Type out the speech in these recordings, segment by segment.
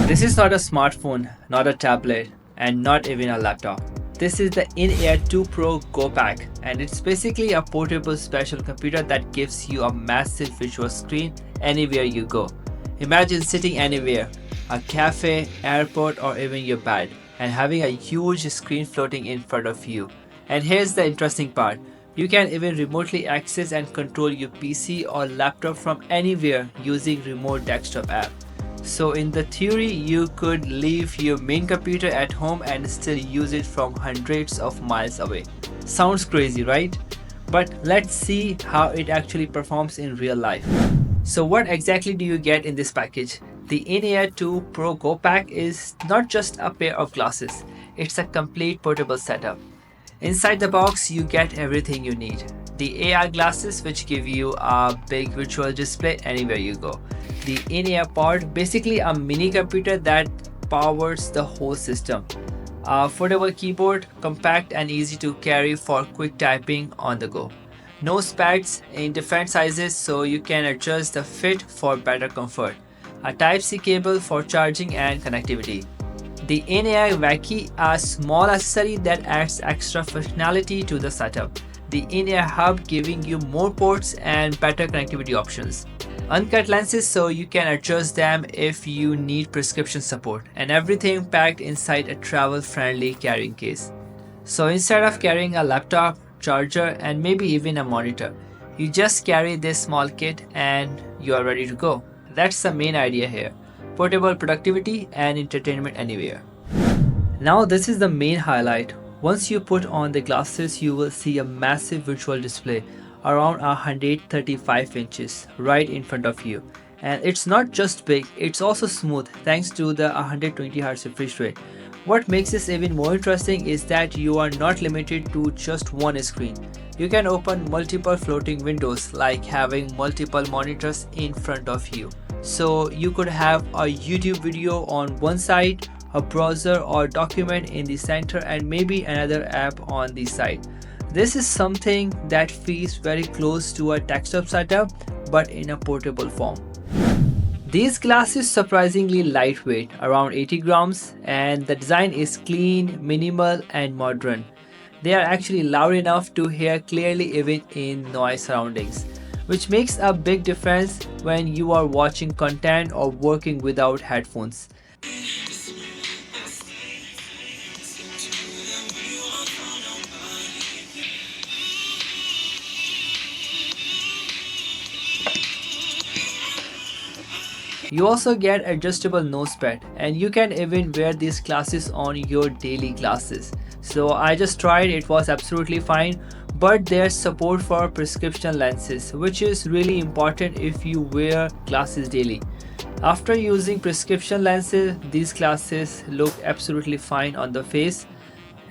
This is not a smartphone, not a tablet, and not even a laptop. This is the INAIR 2 Pro Go Pack, and it's basically a portable special computer that gives you a massive visual screen anywhere you go. Imagine sitting anywhere, a cafe, airport, or even your bed, and having a huge screen floating in front of you. And here's the interesting part. You can even remotely access and control your PC or laptop from anywhere using remote desktop app. So in the theory, you could leave your main computer at home and still use it from hundreds of miles away. Sounds crazy, right? But let's see how it actually performs in real life. So what exactly do you get in this package? The INAIR 2 Pro Go Pack is not just a pair of glasses, it's a complete portable setup. Inside the box, you get everything you need. The AR glasses, which give you a big visual display anywhere you go. The INAIR Pod, basically a mini computer that powers the whole system. A foldable keyboard, compact and easy to carry for quick typing on the go. Nose pads in different sizes so you can adjust the fit for better comfort. A Type-C cable for charging and connectivity. The INAIR Wacky, a small accessory that adds extra functionality to the setup. The INAIR Hub, giving you more ports and better connectivity options. Uncut lenses so you can adjust them if you need prescription support, and everything packed inside a travel-friendly carrying case. So instead of carrying a laptop, charger, and maybe even a monitor, you just carry this small kit and you are ready to go. That's the main idea here. Portable productivity and entertainment anywhere. Now this is the main highlight. Once you put on the glasses, you will see a massive visual display around 135 inches right in front of you. And it's not just big, it's also smooth thanks to the 120Hz refresh rate. What makes this even more interesting is that you are not limited to just one screen. You can open multiple floating windows, like having multiple monitors in front of you. So you could have a YouTube video on one side, a browser or document in the center, and maybe another app on the side. This is something that feels very close to a desktop setup, but in a portable form. These glasses surprisingly lightweight, around 80 grams, and the design is clean, minimal, and modern. They are actually loud enough to hear clearly even in noise surroundings, which makes a big difference when you are watching content or working without headphones. You also get adjustable nose pad, and you can even wear these glasses on your daily glasses. So I just tried, it was absolutely fine, but there's support for prescription lenses, which is really important if you wear glasses daily. After using prescription lenses, these glasses look absolutely fine on the face,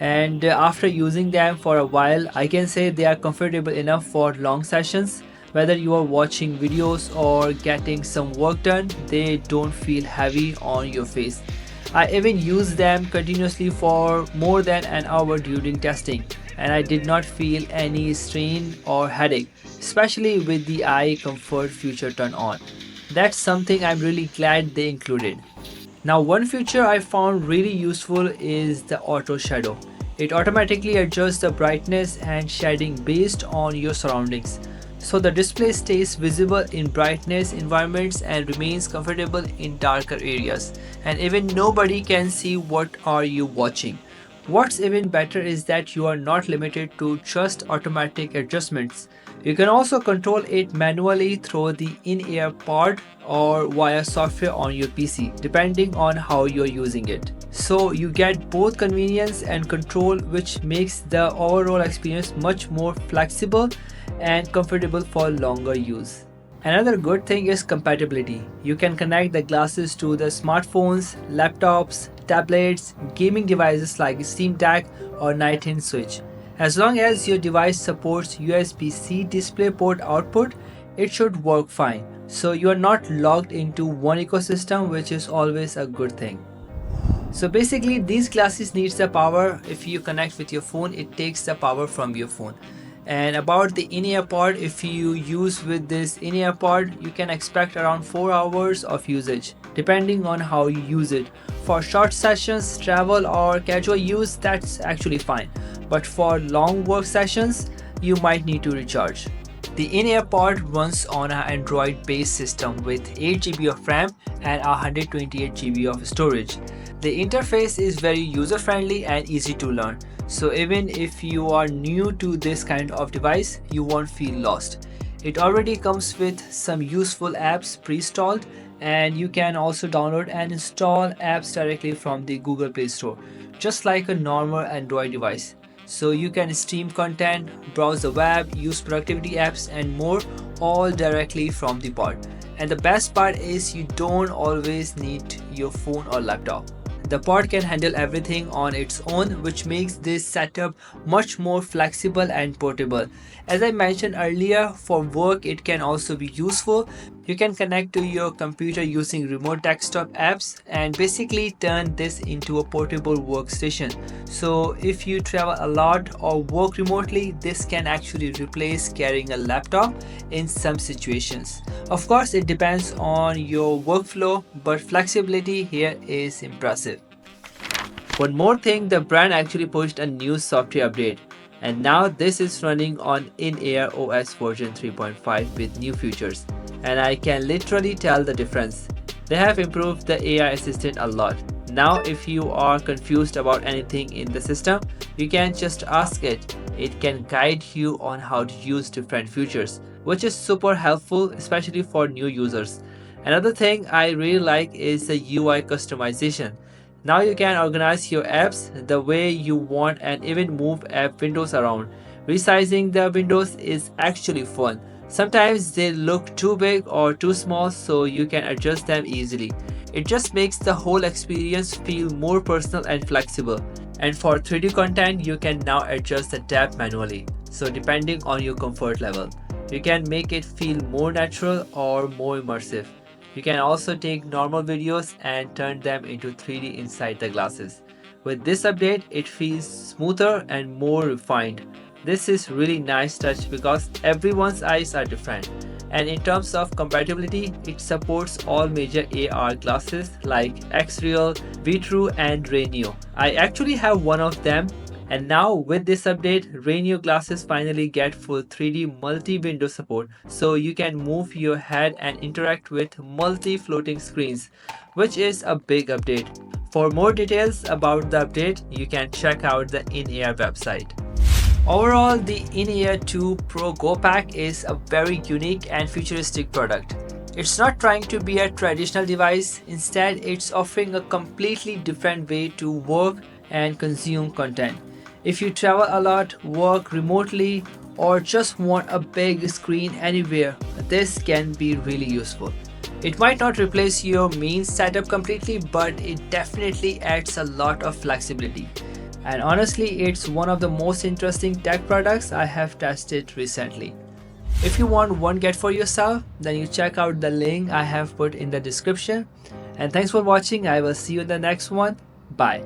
and after using them for a while, I can say they are comfortable enough for long sessions. Whether you are watching videos or getting some work done, they don't feel heavy on your face. I even used them continuously for more than an hour during testing, and I did not feel any strain or headache, especially with the eye comfort feature turned on. That's something I'm really glad they included. Now, one feature I found really useful is the auto shadow. It automatically adjusts the brightness and shading based on your surroundings. So the display stays visible in brightness environments and remains comfortable in darker areas. And even nobody can see what are you watching. What's even better is that you are not limited to just automatic adjustments. You can also control it manually through the INAIR Pod or via software on your PC, depending on how you're using it. So you get both convenience and control, which makes the overall experience much more flexible and comfortable for longer use. Another good thing is compatibility. You can connect the glasses to the smartphones, laptops, tablets, gaming devices like Steam Deck or Nintendo Switch. As long as your device supports USB-C DisplayPort output, it should work fine. So you are not locked into one ecosystem, which is always a good thing. So basically, these glasses needs the power. If you connect with your phone, it takes the power from your phone. And about the INAIR Pod, if you use with this INAIR Pod, you can expect around 4 hours of usage. depending on how you use it. For short sessions, travel or casual use, that's actually fine. But for long work sessions, you might need to recharge. The INAIR Pod runs on an Android-based system with 8 GB of RAM and 128 GB of storage. The interface is very user-friendly and easy to learn, so even if you are new to this kind of device, you won't feel lost. It already comes with some useful apps pre-installed, and you can also download and install apps directly from the Google Play Store, just like a normal Android device. So you can stream content, browse the web, use productivity apps and more, all directly from the pod. And the best part is you don't always need your phone or laptop. The pod can handle everything on its own, which makes this setup much more flexible and portable. As I mentioned earlier, for work it can also be useful. You can connect to your computer using remote desktop apps and basically turn this into a portable workstation. So if you travel a lot or work remotely, this can actually replace carrying a laptop in some situations. Of course, it depends on your workflow, but flexibility here is impressive. One more thing, the brand actually pushed a new software update, and now this is running on INAIR OS version 3.5 with new features, and I can literally tell the difference. They have improved the AI assistant a lot. Now if you are confused about anything in the system, you can just ask it. It can guide you on how to use different features, which is super helpful, especially for new users. Another thing I really like is the UI customization. Now you can organize your apps the way you want and even move app windows around. Resizing the windows is actually fun. Sometimes they look too big or too small, so you can adjust them easily. It just makes the whole experience feel more personal and flexible. And for 3D content, you can now adjust the tab manually. So depending on your comfort level, you can make it feel more natural or more immersive. You can also take normal videos and turn them into 3D inside the glasses. With this update, it feels smoother and more refined. This is really nice touch because everyone's eyes are different. And in terms of compatibility, it supports all major AR glasses like X-Real, V-True and Rainio. I actually have one of them. And now with this update, Rainio glasses finally get full 3D multi-window support, so you can move your head and interact with multi-floating screens, which is a big update. For more details about the update, you can check out the INAIR website. Overall, the INAIR 2 Pro Go Pack is a very unique and futuristic product. It's not trying to be a traditional device, instead it's offering a completely different way to work and consume content. If you travel a lot, work remotely, or just want a big screen anywhere, this can be really useful. It might not replace your main setup completely, but it definitely adds a lot of flexibility. And honestly, it's one of the most interesting tech products I have tested recently. If you want one get for yourself, then you check out the link I have put in the description. And thanks for watching. I will see you in the next one. Bye.